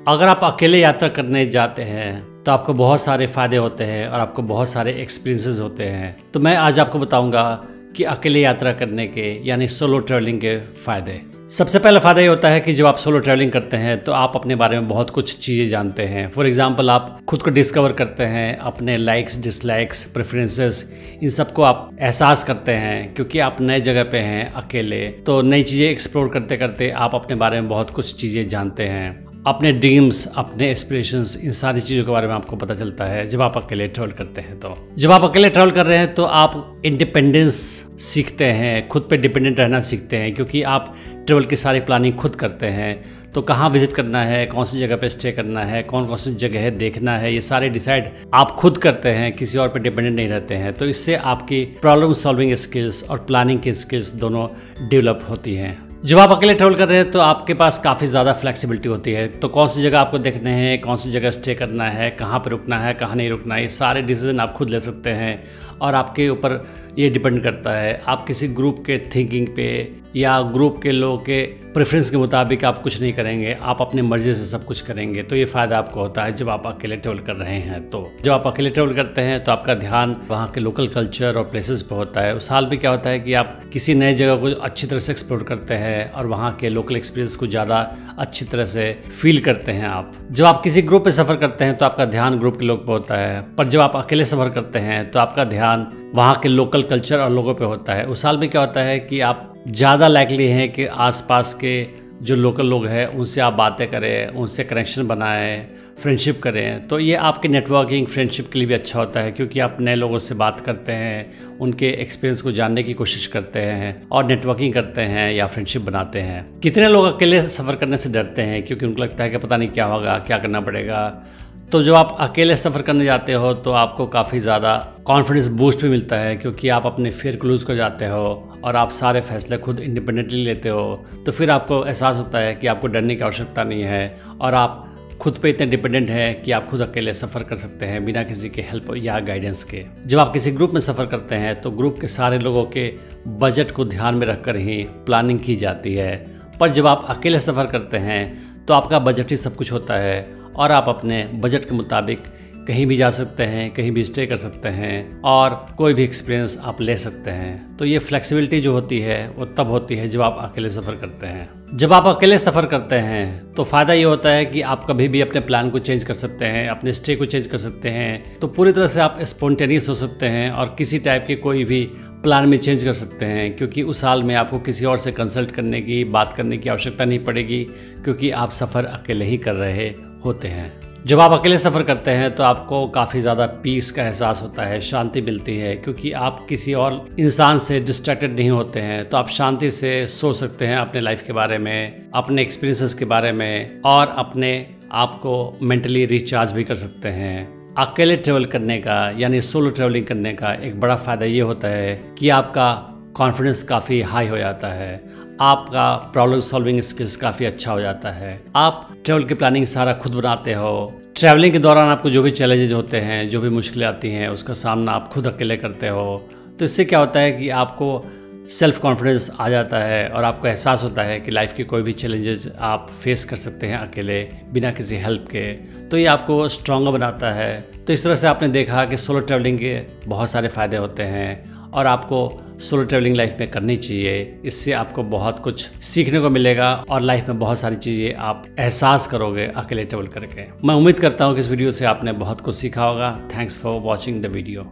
अगर आप अकेले यात्रा करने जाते हैं तो आपको बहुत सारे फ़ायदे होते हैं और आपको बहुत सारे एक्सपीरियंसेस होते हैं। तो मैं आज आपको बताऊंगा कि अकेले यात्रा करने के यानी सोलो ट्रैवलिंग के फ़ायदे। सबसे पहला फ़ायदा ये होता है कि जब आप सोलो ट्रैवलिंग करते हैं तो आप अपने बारे में बहुत कुछ चीज़ें जानते हैं। फॉर एग्जांपल, आप खुद को डिस्कवर करते हैं, अपने लाइक्स, डिसलाइक्स, प्रेफरेंसेस, इन सबको आप एहसास करते हैं क्योंकि आप नए जगह पे हैं अकेले। तो नई चीज़ें एक्सप्लोर करते करते आप अपने बारे में बहुत कुछ चीज़ें जानते हैं। अपने ड्रीम्स, अपने एस्पिरेशंस, इन सारी चीज़ों के बारे में आपको पता चलता है जब आप अकेले ट्रैवल करते हैं। तो जब आप अकेले ट्रैवल कर रहे हैं तो आप इंडिपेंडेंस सीखते हैं, खुद पे डिपेंडेंट रहना सीखते हैं क्योंकि आप ट्रैवल की सारी प्लानिंग खुद करते हैं। तो कहाँ विजिट करना है, कौन सी जगह पे स्टे करना है, कौन कौन सी जगह है देखना है, ये सारे डिसाइड आप खुद करते हैं, किसी और पे डिपेंडेंट नहीं रहते हैं। तो इससे आपकी प्रॉब्लम सॉल्विंग स्किल्स और प्लानिंग की स्किल्स दोनों डेवलप होती हैं। जब आप अकेले ट्रैवल कर रहे हैं तो आपके पास काफ़ी ज़्यादा फ्लेक्सिबिलिटी होती है। तो कौन सी जगह आपको देखने हैं, कौन सी जगह स्टे करना है, कहाँ पर रुकना है, कहाँ नहीं रुकना है, ये सारे डिसीजन आप खुद ले सकते हैं। और आपके ऊपर ये डिपेंड करता है आप किसी ग्रुप के थिंकिंग पे या ग्रुप के लोगों के प्रेफरेंस के मुताबिक आप कुछ नहीं करेंगे, आप अपनी मर्जी से सब कुछ करेंगे। तो ये फ़ायदा आपको होता है जब आप अकेले ट्रैवल कर रहे हैं। तो जब आप अकेले ट्रैवल करते हैं तो आपका ध्यान वहाँ के लोकल कल्चर और प्लेसेस पे होता है। उस हाल में क्या होता है कि आप किसी नए जगह को अच्छी तरह से एक्सप्लोर करते हैं और वहाँ के लोकल एक्सपीरियंस को ज़्यादा अच्छी तरह से फील करते हैं आप। जब आप किसी ग्रुप पे सफ़र करते हैं तो आपका ध्यान ग्रुप के लोग पे होता है, पर जब आप अकेले सफ़र करते हैं तो आपका ध्यान वहाँ के लोकल कल्चर और लोगों पे होता है। उस हाल में क्या होता है कि आप ज़्यादा लाइकली हैं कि आसपास के जो लोकल लोग हैं उनसे आप बातें करें, उनसे कनेक्शन बनाएं, फ्रेंडशिप करें। तो ये आपके नेटवर्किंग, फ्रेंडशिप के लिए भी अच्छा होता है क्योंकि आप नए लोगों से बात करते हैं, उनके एक्सपीरियंस को जानने की कोशिश करते हैं और नेटवर्किंग करते हैं या फ्रेंडशिप बनाते हैं। कितने लोग अकेले सफ़र करने से डरते हैं क्योंकि उनको लगता है कि पता नहीं क्या होगा, क्या करना पड़ेगा। तो जब आप अकेले सफ़र करने जाते हो तो आपको काफ़ी ज़्यादा कॉन्फिडेंस बूस्ट भी मिलता है क्योंकि आप अपने फियर को लूज़ कर जाते हो और आप सारे फैसले खुद इंडिपेंडेंटली लेते हो। तो फिर आपको एहसास होता है कि आपको डरने की आवश्यकता नहीं है और आप खुद पे इतने डिपेंडेंट हैं कि आप खुद अकेले सफ़र कर सकते हैं बिना किसी के हेल्प या गाइडेंस के। जब आप किसी ग्रुप में सफ़र करते हैं तो ग्रुप के सारे लोगों के बजट को ध्यान में रखकर ही प्लानिंग की जाती है, पर जब आप अकेले सफ़र करते हैं तो आपका बजट ही सब कुछ होता है और आप अपने बजट के मुताबिक कहीं भी जा सकते हैं, कहीं भी स्टे कर सकते हैं और कोई भी एक्सपीरियंस आप ले सकते हैं। तो ये फ्लेक्सिबिलिटी जो होती है वो तब होती है जब आप अकेले सफ़र करते हैं। जब आप अकेले सफ़र करते हैं तो फ़ायदा ये होता है कि आप कभी भी अपने प्लान को चेंज कर सकते हैं, अपने स्टे को चेंज कर सकते हैं। तो पूरी तरह से आप स्पॉन्टेनियस हो सकते हैं और किसी टाइप के कोई भी प्लान में चेंज कर सकते हैं क्योंकि उस हाल में आपको किसी और से कंसल्ट करने की, बात करने की आवश्यकता नहीं पड़ेगी क्योंकि आप सफ़र अकेले ही कर रहे होते हैं। जब आप अकेले सफ़र करते हैं तो आपको काफ़ी ज़्यादा पीस का एहसास होता है, शांति मिलती है क्योंकि आप किसी और इंसान से डिस्ट्रैक्टेड नहीं होते हैं। तो आप शांति से सोच सकते हैं अपने लाइफ के बारे में, अपने एक्सपीरियंसेस के बारे में और अपने आप को मेंटली रिचार्ज भी कर सकते हैं। अकेले ट्रैवल करने का यानी सोलो ट्रैवलिंग करने का एक बड़ा फ़ायदा ये होता है कि आपका कॉन्फिडेंस काफ़ी हाई हो जाता है, आपका प्रॉब्लम सॉल्विंग स्किल्स काफ़ी अच्छा हो जाता है, आप ट्रैवल की प्लानिंग सारा खुद बनाते हो। ट्रैवलिंग के दौरान आपको जो भी चैलेंजेस होते हैं, जो भी मुश्किलें आती हैं, उसका सामना आप खुद अकेले करते हो। तो इससे क्या होता है कि आपको सेल्फ कॉन्फिडेंस आ जाता है और आपको एहसास होता है कि लाइफ के कोई भी चैलेंजेस आप फेस कर सकते हैं अकेले बिना किसी हेल्प के। तो ये आपको स्ट्रॉन्गर बनाता है। तो इस तरह से आपने देखा कि सोलो ट्रैवलिंग के बहुत सारे फ़ायदे होते हैं और आपको सोलो ट्रैवलिंग लाइफ में करनी चाहिए। इससे आपको बहुत कुछ सीखने को मिलेगा और लाइफ में बहुत सारी चीज़ें आप एहसास करोगे अकेले ट्रैवल करके। मैं उम्मीद करता हूँ कि इस वीडियो से आपने बहुत कुछ सीखा होगा। Thanks for watching the video.